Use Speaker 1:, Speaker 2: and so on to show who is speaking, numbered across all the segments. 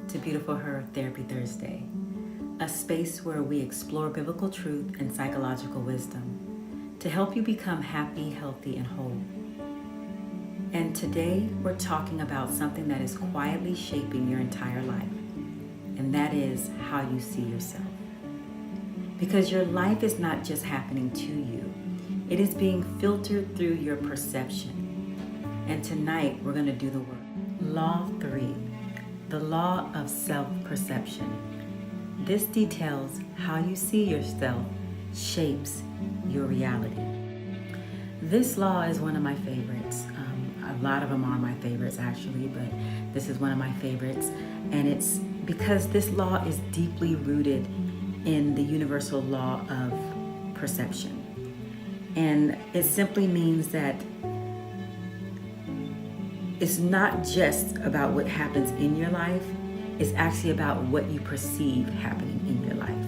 Speaker 1: to Beautiful Her Therapy Thursday, a space where we explore biblical truth and psychological wisdom to help you become happy, healthy, and whole. And today we're talking about something that is quietly shaping your entire life, and that is how you see yourself. Because your life is not just happening to you, it is being filtered through your perception. And tonight we're going to do the work. Law 3, the law of self-perception. This details how you see yourself shapes your reality. This law is one of my favorites. A lot of them are my favorites actually, but this is one of my favorites. And it's because this law is deeply rooted in the universal law of perception. And it simply means that it's not just about what happens in your life, it's actually about what you perceive happening in your life.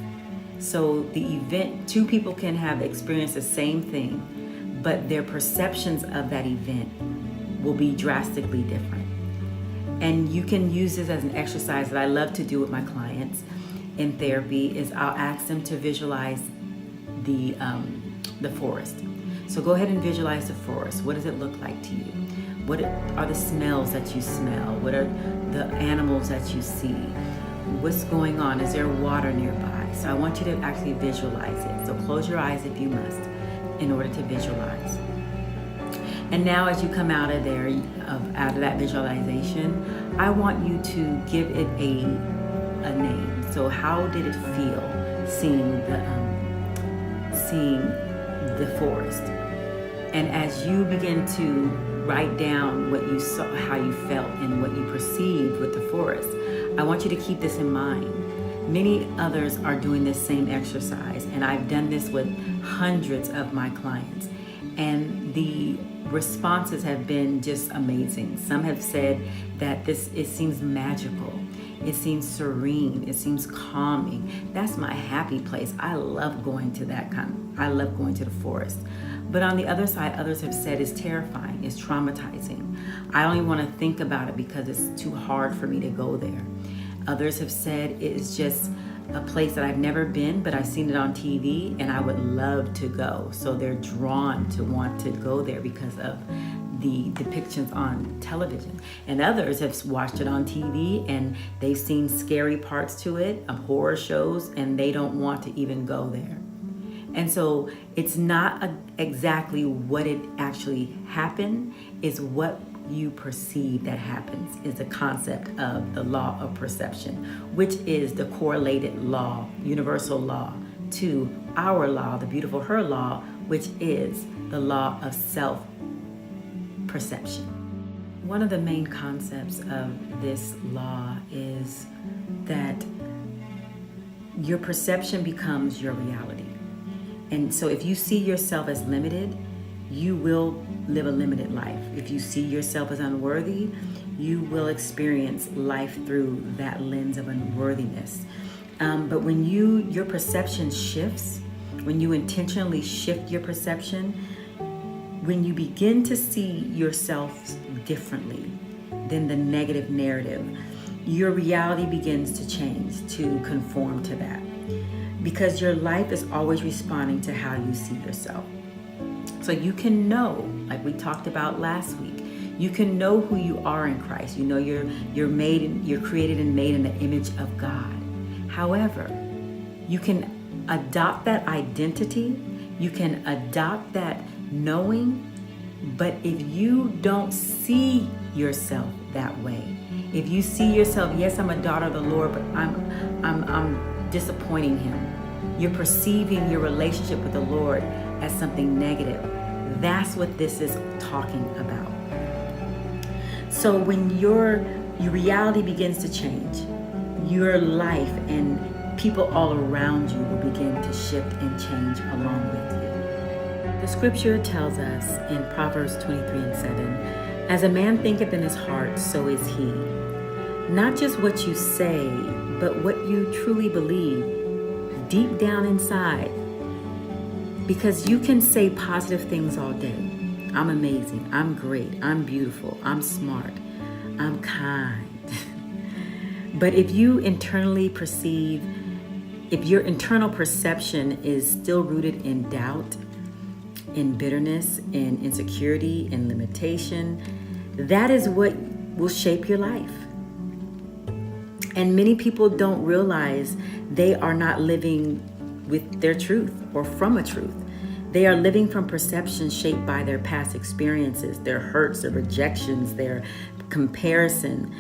Speaker 1: So the event, two people can have experienced the same thing, but their perceptions of that event will be drastically different. And you can use this as an exercise that I love to do with my clients in therapy. Is I'll ask them to visualize the forest. So go ahead and visualize the forest. What does it look like to you? What are the smells that you smell? What are the animals that you see? What's going on? Is there water nearby? So I want you to actually visualize it. So close your eyes if you must in order to visualize. And now as you come out of there, out of that visualization, I want you to give it a name. So how did it feel seeing the forest? And as you begin to write down what you saw, how you felt, and what you perceived with the forest, I want you to keep this in mind. Many others are doing this same exercise, and I've done this with hundreds of my clients, and the responses have been just amazing. Some have said that it seems magical, it seems serene, it seems calming. That's my happy place. I love going to I love going to the forest. But on the other side, others have said it's terrifying, it's traumatizing. I don't even want to think about it because it's too hard for me to go there. Others have said it's just a place that I've never been, but I've seen it on TV and I would love to go. So they're drawn to want to go there because of the depictions on television. And others have watched it on TV and they've seen scary parts to it, of horror shows, and they don't want to even go there. And so it's not exactly what it actually happened, it's what you perceive that happens, is the concept of the law of perception, which is the correlated law, universal law, to our law, the Beautiful Her law, which is the law of self-perception. One of the main concepts of this law is that your perception becomes your reality. And so if you see yourself as limited, you will live a limited life. If you see yourself as unworthy, you will experience life through that lens of unworthiness. But when your perception shifts, when you intentionally shift your perception, when you begin to see yourself differently than the negative narrative, your reality begins to change to conform to that. Because your life is always responding to how you see yourself. So you can know, like we talked about last week, you can know who you are in Christ. You know you're created and made in the image of God. However, you can adopt that identity, you can adopt that knowing, but if you don't see yourself that way, if you see yourself, yes, I'm a daughter of the Lord, but I'm disappointing Him. You're perceiving your relationship with the Lord as something negative. That's what this is talking about. So when your reality begins to change, your life and people all around you will begin to shift and change along with you. The scripture tells us in Proverbs 23:7, as a man thinketh in his heart, so is he. Not just what you say, but what you truly believe deep down inside. Because you can say positive things all day. I'm amazing, I'm great, I'm beautiful, I'm smart, I'm kind. But if your internal perception is still rooted in doubt, in bitterness, in insecurity, in limitation, that is what will shape your life. And many people don't realize they are not living with their truth or from a truth. They are living from perceptions shaped by their past experiences, their hurts, their rejections, their comparison,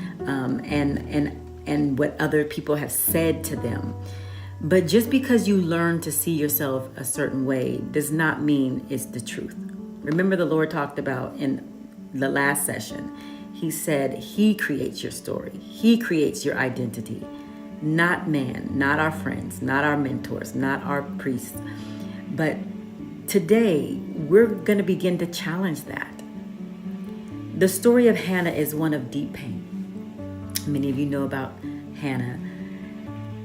Speaker 1: and what other people have said to them. But just because you learn to see yourself a certain way does not mean it's the truth. Remember, the Lord talked about in the last session, He said He creates your story. He creates your identity, not man, not our friends, not our mentors, not our priests. But today, we're going to begin to challenge that. The story of Hannah is one of deep pain. Many of you know about Hannah.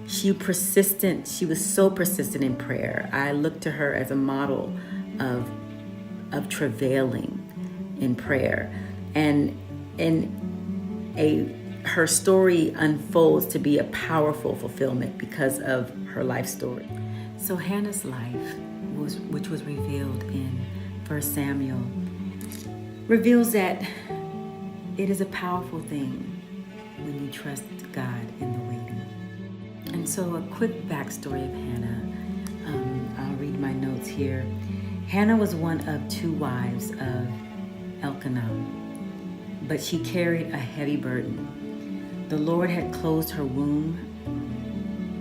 Speaker 1: She was so persistent in prayer. I look to her as a model of travailing in prayer. And her story unfolds to be a powerful fulfillment because of her life story. So Hannah's life, which was revealed in 1 Samuel, reveals that it is a powerful thing when you trust God in the waiting. And so a quick backstory of Hannah. I'll read my notes here. Hannah was one of 2 wives of Elkanah, but she carried a heavy burden. The Lord had closed her womb,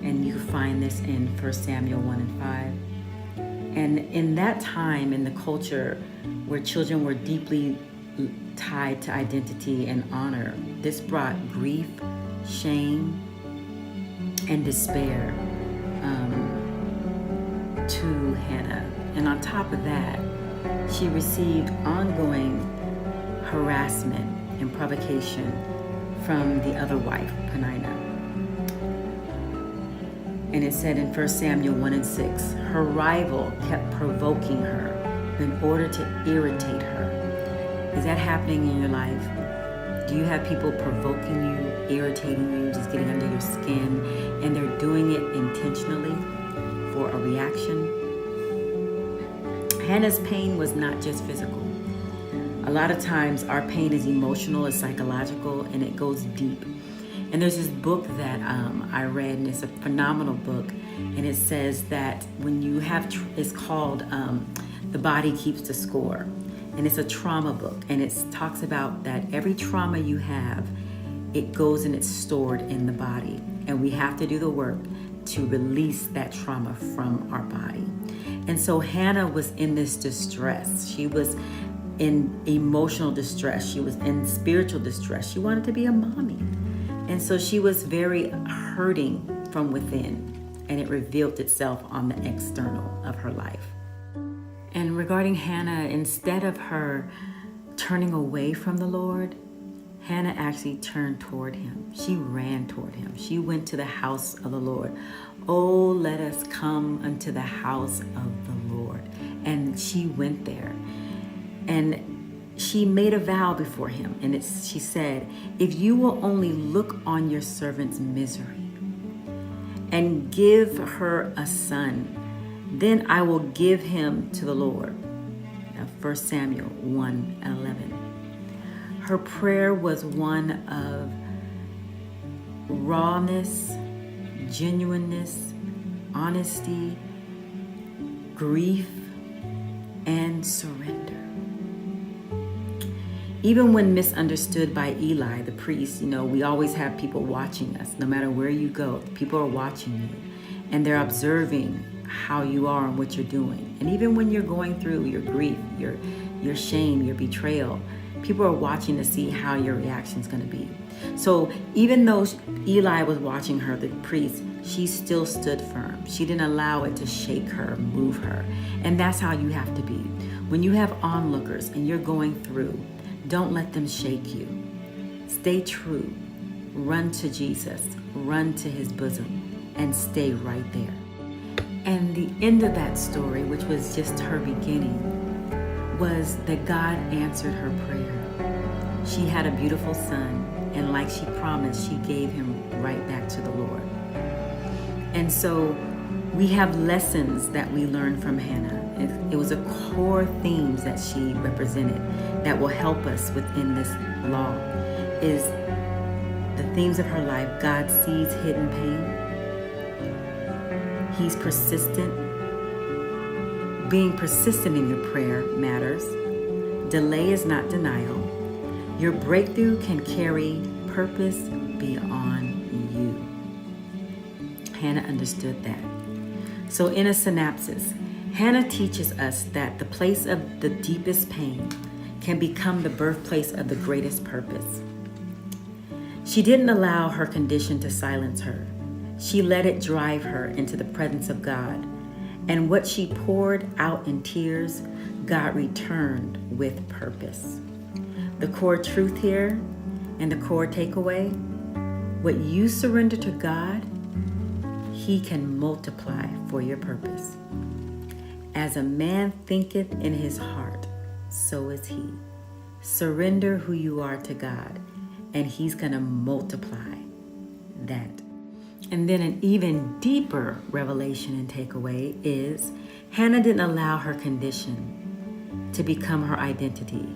Speaker 1: and you can find this in 1 Samuel 1 and 5. And in that time, in the culture where children were deeply tied to identity and honor, this brought grief, shame, and despair to Hannah. And on top of that, she received ongoing harassment and provocation from the other wife, Peninnah. And it said in 1 Samuel 1 and 6, her rival kept provoking her in order to irritate her. Is that happening in your life? Do you have people provoking you, irritating you, just getting under your skin, and they're doing it intentionally for a reaction? Hannah's pain was not just physical. A lot of times our pain is emotional, it's psychological, and it goes deep. And there's this book that I read, and it's a phenomenal book, and it says that when you have, it's called The Body Keeps the Score. And it's a trauma book, and it talks about that every trauma you have, it goes and it's stored in the body. And we have to do the work to release that trauma from our body. And so Hannah was in this distress. She was in emotional distress. She was in spiritual distress. She wanted to be a mommy. And so she was very hurting from within, and it revealed itself on the external of her life. And regarding Hannah, instead of her turning away from the Lord, Hannah actually turned toward him. She ran toward him. She went to the house of the Lord. Oh, let us come unto the house of the Lord. And she went there. And she made a vow before him. And she said, if you will only look on your servant's misery and give her a son, then I will give him to the Lord. 1 Samuel 1:11. Her prayer was one of rawness, genuineness, honesty, grief, and surrender. Even when misunderstood by Eli, the priest, we always have people watching us. No matter where you go, people are watching you, and they're observing how you are and what you're doing. And even when you're going through your grief, your shame, your betrayal, people are watching to see how your reaction is going to be. So even though Eli was watching her, the priest, she still stood firm. She didn't allow it to shake her, move her. And that's how you have to be. When you have onlookers and you're going through, don't let them shake you. Stay true. Run to Jesus. Run to his bosom and stay right there. And the end of that story, which was just her beginning, was that God answered her prayer. She had a beautiful son, and like she promised, she gave him right back to the Lord. And so we have lessons that we learn from Hannah. It was a core themes that she represented that will help us within this law. Is the themes of her life. God sees hidden pain. He's persistent. Being persistent in your prayer matters. Delay is not denial. Your breakthrough can carry purpose beyond you. Hannah understood that. So in a synopsis, Hannah teaches us that the place of the deepest pain can become the birthplace of the greatest purpose. She didn't allow her condition to silence her. She let it drive her into the presence of God. And what she poured out in tears, God returned with purpose. The core truth here and the core takeaway, what you surrender to God, He can multiply for your purpose. As a man thinketh in his heart, so is he. Surrender who you are to God, and He's going to multiply that. And then an even deeper revelation and takeaway is Hannah didn't allow her condition to become her identity.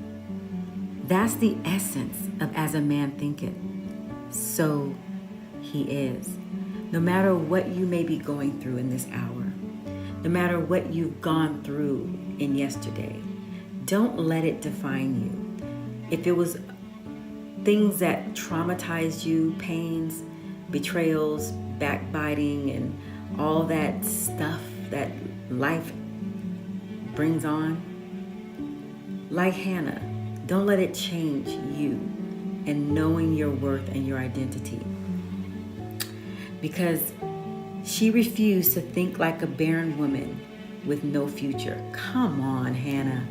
Speaker 1: That's the essence of as a man thinketh, so he is. No matter what you may be going through in this hour, no matter what you've gone through in yesterday, don't let it define you. If it was things that traumatized you, pains, betrayals, backbiting, and all that stuff that life brings on, like Hannah, don't let it change you and knowing your worth and your identity. Because she refused to think like a barren woman with no future. Come on, Hannah.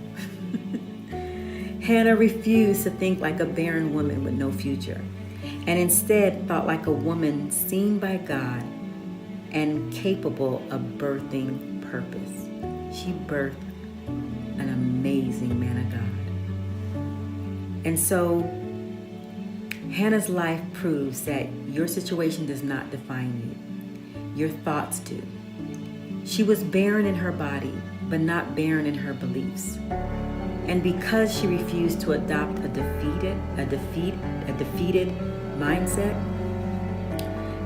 Speaker 1: Hannah refused to think like a barren woman with no future, and instead thought like a woman seen by God and capable of birthing purpose. She birthed an amazing man of God. And so Hannah's life proves that your situation does not define you. Your thoughts do. She was barren in her body, but not barren in her beliefs. And because she refused to adopt a defeated mindset,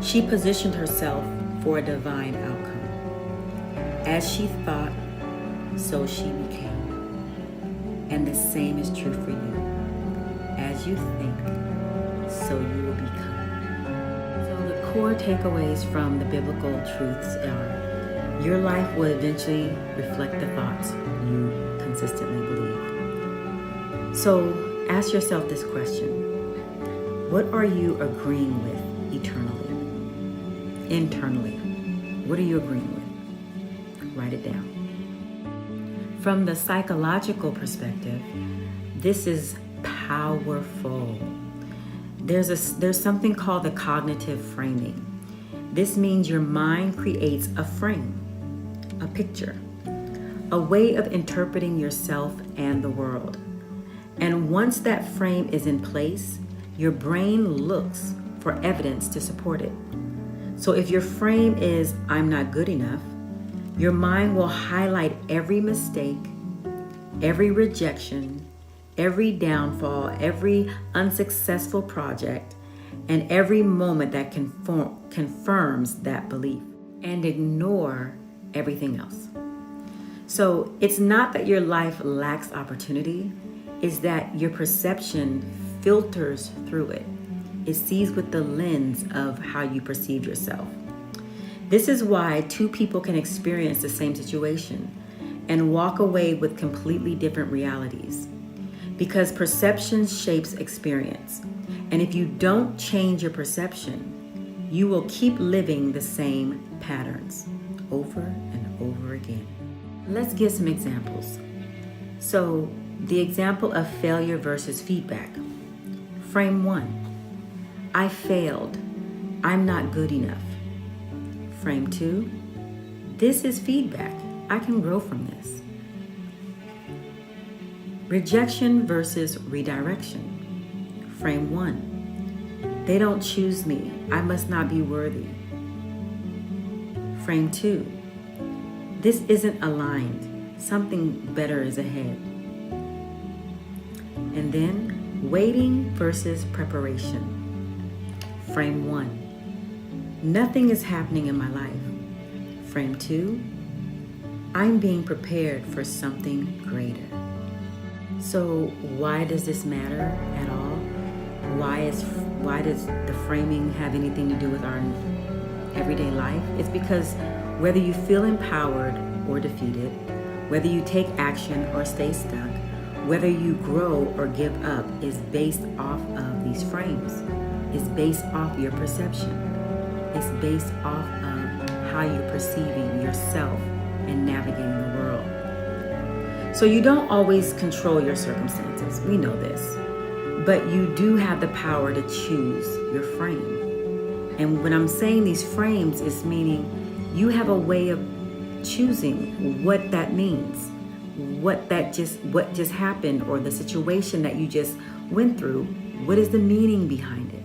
Speaker 1: she positioned herself for a divine outcome. As she thought, so she became. And the same is true for you. As you think, so you will become. So the core takeaways from the biblical truths are, your life will eventually reflect the thoughts you consistently believe. So ask yourself this question: what are you agreeing with eternally? Internally, what are you agreeing with? Write it down. From the psychological perspective, this is powerful. There's something called the cognitive framing. This means your mind creates a frame, a picture, a way of interpreting yourself and the world. And once that frame is in place, your brain looks for evidence to support it. So if your frame is, I'm not good enough, your mind will highlight every mistake, every rejection, every downfall, every unsuccessful project, and every moment that confirms that belief, and ignore everything else. So it's not that your life lacks opportunity, it's that your perception filters through it. It sees with the lens of how you perceive yourself. This is why two people can experience the same situation and walk away with completely different realities. Because perception shapes experience. And if you don't change your perception, you will keep living the same patterns over and over again. Let's give some examples. So, the example of failure versus feedback. Frame 1, I failed. I'm not good enough. Frame 2, this is feedback. I can grow from this. Rejection versus redirection. Frame 1. They don't choose me. I must not be worthy. Frame 2. This isn't aligned. Something better is ahead. And then waiting versus preparation. Frame 1. Nothing is happening in my life. Frame 2. I'm being prepared for something greater. So why does this matter at all? Why does the framing have anything to do with our everyday life? It's because whether you feel empowered or defeated, whether you take action or stay stuck, whether you grow or give up is based off of these frames. It's based off your perception. It's based off of how you're perceiving yourself and navigating the world. So you don't always control your circumstances. We know this. But you do have the power to choose your frame. And when I'm saying these frames, it's meaning you have a way of choosing what that means, what just happened, or the situation that you just went through. What is the meaning behind it?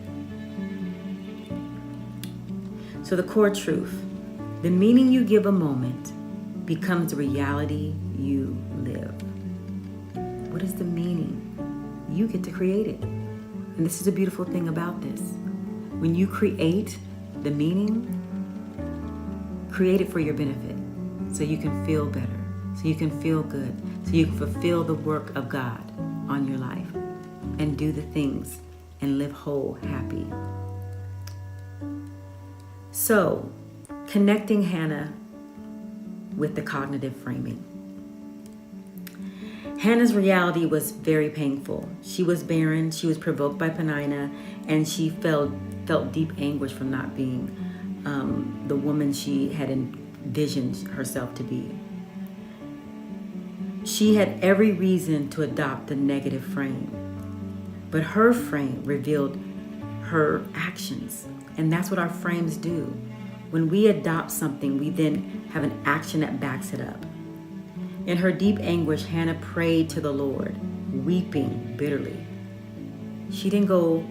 Speaker 1: So the core truth, the meaning you give a moment becomes the reality you live. What is the meaning? You get to create it. And this is a beautiful thing about this. When you create the meaning, create it for your benefit, so you can feel better, so you can feel good, so you can fulfill the work of God on your life and do the things and live whole, happy. So, connecting Hannah with the cognitive framing. Hannah's reality was very painful. She was barren, she was provoked by Penina, and she felt deep anguish from not being the woman she had envisioned herself to be. She had every reason to adopt the negative frame, but her frame revealed her actions, and that's what our frames do. When we adopt something, we then have an action that backs it up. In her deep anguish, Hannah prayed to the Lord, weeping bitterly. She didn't go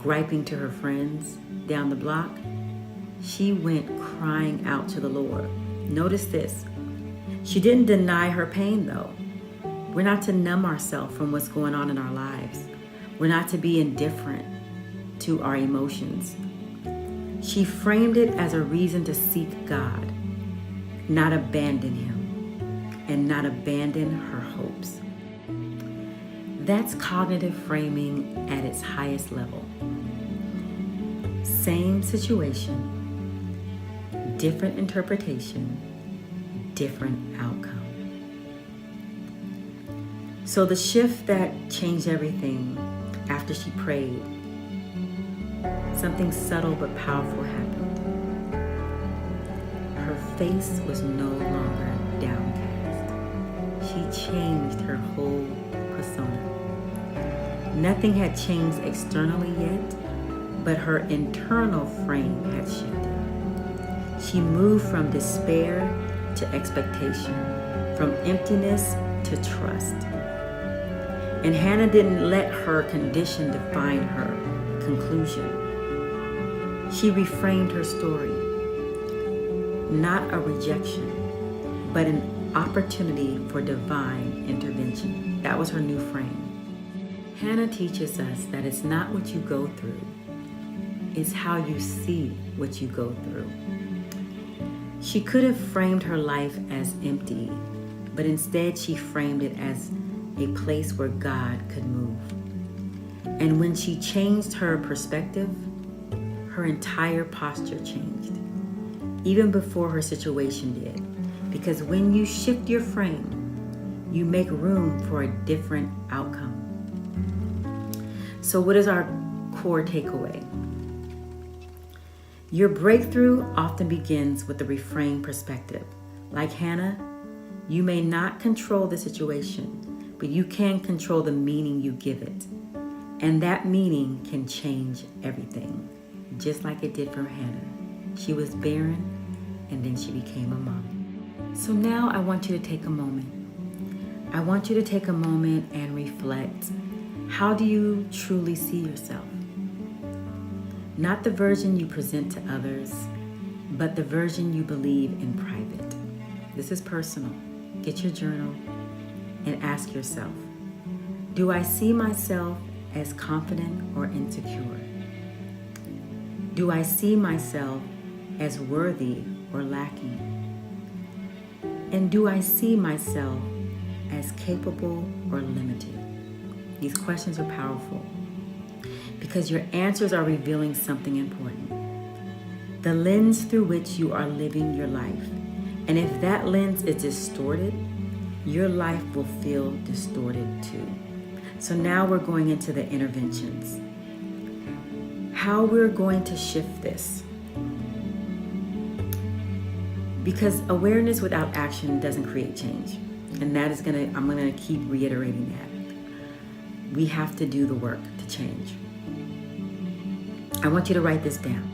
Speaker 1: griping to her friends down the block. She went crying out to the Lord. Notice this. She didn't deny her pain, though. We're not to numb ourselves from what's going on in our lives. We're not to be indifferent to our emotions. She framed it as a reason to seek God, not abandon Him, and not abandon her hopes. That's cognitive framing at its highest level. Same situation, different interpretation, different outcome. So the shift that changed everything after she prayed, something subtle but powerful happened. Her face was no longer downcast. She changed her whole persona. Nothing had changed externally yet, but her internal frame had shifted. She moved from despair to expectation, from emptiness to trust. And Hannah didn't let her condition define her conclusion. She reframed her story. Not a rejection, but an opportunity for divine intervention. That was her new frame. Hannah teaches us that it's not what you go through, it's how you see what you go through. She could have framed her life as empty, but instead she framed it as a place where God could move. And when she changed her perspective, her entire posture changed, even before her situation did. Because when you shift your frame, you make room for a different outcome. So what is our core takeaway? Your breakthrough often begins with a reframed perspective. Like Hannah, you may not control the situation, but you can control the meaning you give it. And that meaning can change everything, just like it did for Hannah. She was barren, and then she became a mom. So now I want you to take a moment. I want you to take a moment and reflect How do you truly see yourself? Not the version you present to others, but the version you believe in private. This is personal. Get your journal and ask yourself, do I see myself as confident or insecure? Do I see myself as worthy or lacking? And do I see myself as capable or limited? These questions are powerful because your answers are revealing something important. The lens through which you are living your life. And if that lens is distorted, your life will feel distorted too. So now we're going into the interventions. How we're going to shift this. Because awareness without action doesn't create change. And that is I'm gonna keep reiterating that. We have to do the work to change. I want you to write this down.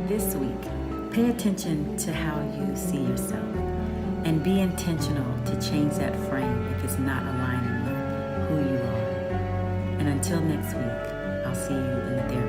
Speaker 1: This week, pay attention to how you see yourself and be intentional to change that frame if it's not aligning with who you are. And until next week, I'll see you in the therapy.